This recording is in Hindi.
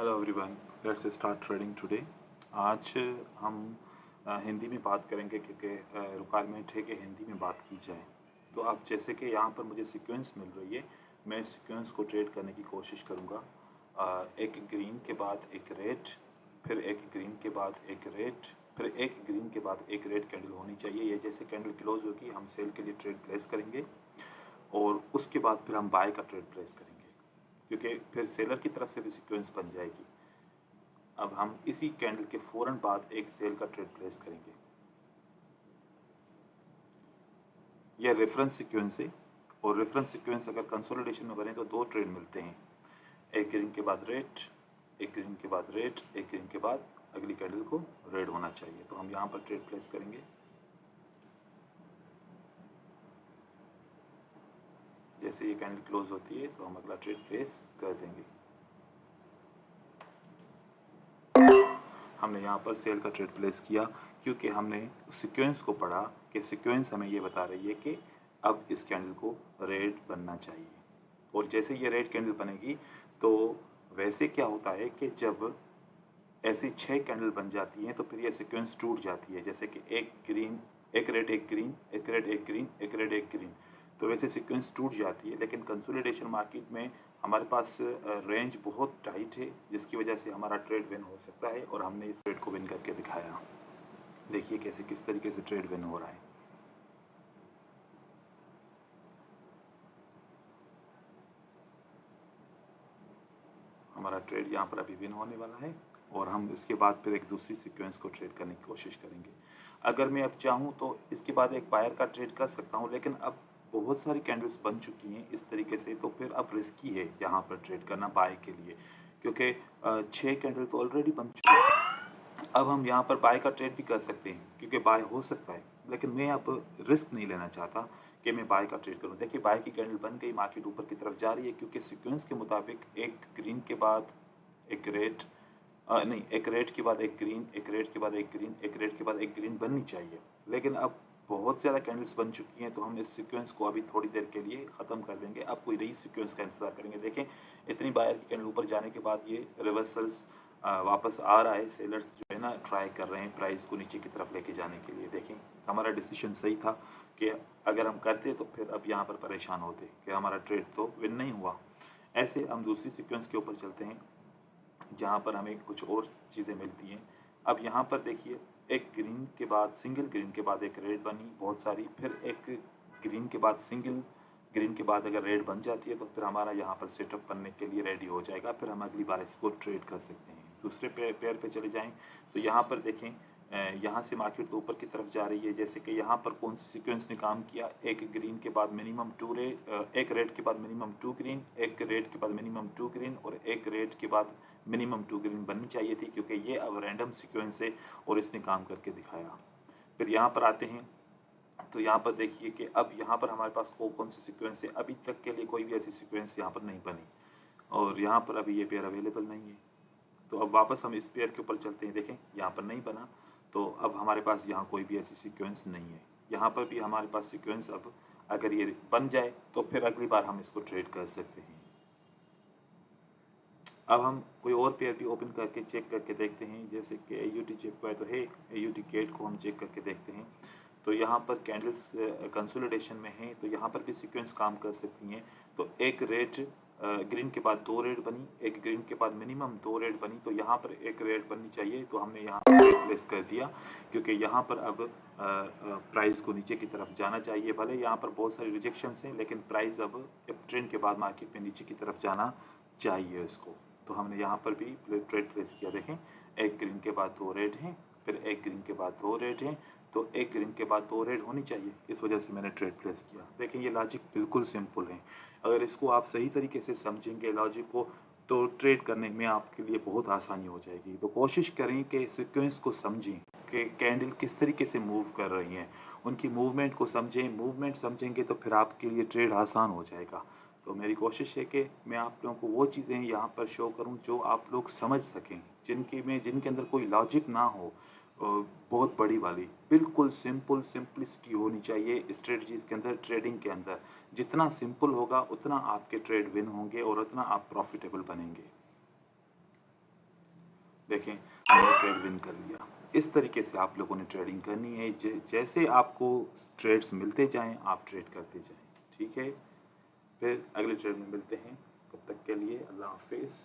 Hello everyone, let's start trading today. आज हम हिंदी में बात करेंगे क्योंकि रिक्वायरमेंट है कि हिंदी में बात की जाए। तो अब जैसे कि यहाँ पर मुझे सीक्वेंस मिल रही है, मैं सीक्वेंस को ट्रेड करने की कोशिश करूँगा। एक ग्रीन के बाद एक रेड, फिर एक ग्रीन के बाद एक रेड, फिर एक ग्रीन के बाद एक रेड कैंडल होनी चाहिए। ये जैसे कैंडल क्लोज होगी हम सेल के लिए ट्रेड प्लेस करेंगे और उसके बाद फिर हम बाय का ट्रेड प्लेस करेंगे, क्योंकि फिर सेलर की तरफ से भी सीक्वेंस बन जाएगी। अब हम इसी कैंडल के फौरन बाद एक सेल का ट्रेड प्लेस करेंगे। यह रेफरेंस सीक्वेंस है और रेफरेंस सीक्वेंस अगर कंसोलिडेशन में बने तो दो ट्रेड मिलते हैं, एक ग्रीन के बाद रेड, एक ग्रीन के बाद रेड, एक ग्रीन के बाद अगली कैंडल को रेड होना चाहिए। तो हम यहाँ पर ट्रेड प्लेस करेंगे। जैसे ये कैंडल क्लोज होती है तो हम अगला ट्रेड प्लेस कर देंगे। हमने यहाँ पर सेल का ट्रेड प्लेस किया क्योंकि हमने सीक्वेंस को पढ़ा कि सीक्वेंस हमें ये बता रही है कि अब इस कैंडल को रेड बनना चाहिए। और जैसे ये रेड कैंडल बनेगी तो वैसे क्या होता है कि जब ऐसी 6 कैंडल बन जाती हैं तो फिर ये सीक्वेंस टूट जाती है। जैसे कि एक ग्रीन, एक रेड, एक ग्रीन, एक रेड, एक ग्रीन, एक रेड, एक ग्रीन, तो वैसे सीक्वेंस टूट जाती है। लेकिन कंसोलिडेशन मार्केट में हमारे पास रेंज बहुत टाइट है, जिसकी वजह से हमारा ट्रेड विन हो सकता है और हमने इस ट्रेड को विन करके दिखाया। देखिए कैसे किस तरीके से ट्रेड विन हो रहा है। हमारा ट्रेड यहाँ पर अभी विन होने वाला है और हम इसके बाद फिर एक दूसरी सीक्वेंस को ट्रेड करने की कोशिश करेंगे। अगर मैं अब चाहूँ तो इसके बाद एक बायर का ट्रेड कर सकता हूँ, लेकिन अब बहुत सारी कैंडल्स बन चुकी हैं इस तरीके से, तो फिर अब रिस्की है यहाँ पर ट्रेड करना बाय के लिए, क्योंकि 6 कैंडल तो ऑलरेडी बन चुकी है। अब हम यहाँ पर बाय का ट्रेड भी कर सकते हैं क्योंकि बाय हो सकता है, लेकिन मैं अब रिस्क नहीं लेना चाहता कि मैं बाय का ट्रेड करूं। देखिए बाय की कैंडल बन गई, मार्केट ऊपर की तरफ जा रही है क्योंकि सीक्वेंस के मुताबिक एक ग्रीन के बाद एक रेड, नहीं, एक रेड के बाद एक ग्रीन, एक रेड के बाद एक ग्रीन, एक रेड के बाद एक ग्रीन बननी चाहिए। लेकिन अब बहुत ज़्यादा कैंडल्स बन चुकी हैं तो हम इस सीक्वेंस को अभी थोड़ी देर के लिए ख़त्म कर देंगे। अब कोई नई सीक्वेंस का इंतज़ार करेंगे। देखें इतनी बायर की कैंडल ऊपर जाने के बाद ये रिवर्सल्स वापस आ रहा है। सेलर्स जो है ना ट्राई कर रहे हैं प्राइस को नीचे की तरफ लेके जाने के लिए। देखें हमारा डिसीजन सही था कि अगर हम करते तो फिर अब यहाँ पर परेशान होते कि हमारा ट्रेड तो विन नहीं हुआ। ऐसे हम दूसरी सीक्वेंस के ऊपर चलते हैं जहाँ पर हमें कुछ और चीज़ें मिलती हैं। अब यहाँ पर देखिए एक ग्रीन के बाद, सिंगल ग्रीन के बाद एक रेड बनी बहुत सारी, फिर एक ग्रीन के बाद सिंगल ग्रीन के बाद अगर रेड बन जाती है तो फिर हमारा यहाँ पर सेटअप बनने के लिए रेडी हो जाएगा। फिर हम अगली बार इसको ट्रेड कर सकते हैं। दूसरे पेयर पे चले जाएं तो यहाँ पर देखें यहाँ से मार्केट तो ऊपर की तरफ जा रही है। जैसे कि यहाँ पर कौन सी सीक्वेंस ने काम किया, एक ग्रीन के बाद मिनिमम 2 रेड, एक रेड के बाद मिनिमम 2 ग्रीन, एक रेड के बाद मिनिमम 2 ग्रीन और एक रेड के बाद मिनिमम 2 ग्रीन बननी चाहिए थी, क्योंकि ये अब रैंडम सीक्वेंस है और इसने काम करके दिखाया। फिर यहाँ पर आते हैं तो यहाँ पर देखिए कि अब यहाँ पर हमारे पास कौन सी सीक्वेंस है। अभी तक के लिए कोई भी ऐसी सीक्वेंस यहाँ पर नहीं बनी और यहाँ पर अभी ये पेयर अवेलेबल नहीं है। तो अब वापस हम इस पेयर के ऊपर चलते हैं। देखें यहाँ पर नहीं बना, तो अब हमारे पास यहाँ कोई भी ऐसी सीक्वेंस नहीं है। यहाँ पर भी हमारे पास सीक्वेंस, अब अगर ये बन जाए तो फिर अगली बार हम इसको ट्रेड कर सकते हैं। अब हम कोई और पेयर भी ओपन करके चेक करके देखते हैं। जैसे कि AUT चेक हुआ तो है, AUT केट को हम चेक करके देखते हैं। तो यहाँ पर कैंडल्स कंसोलिडेशन में है तो यहाँ पर भी सीक्वेंस काम कर सकती हैं। तो एक रेड, ग्रीन के बाद 2 रेड बनी, एक ग्रीन के बाद मिनिमम 2 रेड बनी, तो यहाँ पर एक रेड बननी चाहिए। तो हमने यहाँ पर रेड प्लेस कर दिया क्योंकि यहाँ पर अब प्राइस को नीचे की तरफ जाना चाहिए। भले यहाँ पर बहुत सारी रिजेक्शंस हैं, लेकिन प्राइस अब ट्रेंड के बाद मार्केट में नीचे की तरफ जाना चाहिए इसको। तो हमने यहाँ पर भी ट्रेड प्लेस किया। देखें एक ग्रीन के बाद 2 रेड हैं, फिर एक ग्रीन के बाद 2 रेड हैं, तो एक ग्रीन के बाद 2 रेड होनी चाहिए, इस वजह से मैंने ट्रेड प्लेस किया। देखें ये लॉजिक बिल्कुल सिंपल है। अगर इसको आप सही तरीके से समझेंगे लॉजिक को, तो ट्रेड करने में आपके लिए बहुत आसानी हो जाएगी। तो कोशिश करें कि सीक्वेंस को समझें कि कैंडल किस तरीके से मूव कर रही हैं, उनकी मूवमेंट को समझें। मूवमेंट समझेंगे तो फिर आपके लिए ट्रेड आसान हो जाएगा। तो मेरी कोशिश है कि मैं आप लोगों को वो चीज़ें यहाँ पर शो करूँ जो आप लोग समझ सकें, जिनके अंदर कोई लॉजिक ना हो, बहुत बड़ी वाली, बिल्कुल सिंपलिसिटी होनी चाहिए स्ट्रेटजीज़ के अंदर, ट्रेडिंग के अंदर। जितना सिंपल होगा उतना आपके ट्रेड विन होंगे और उतना आप प्रॉफिटेबल बनेंगे। देखें हमने ट्रेड विन कर लिया। इस तरीके से आप लोगों ने ट्रेडिंग करनी है। जैसे आपको ट्रेड्स मिलते जाएँ आप ट्रेड करते जाएँ, ठीक है? फिर अगले ट्रेड में मिलते हैं, तब तक के लिए अल्लाह हाफ़िज़।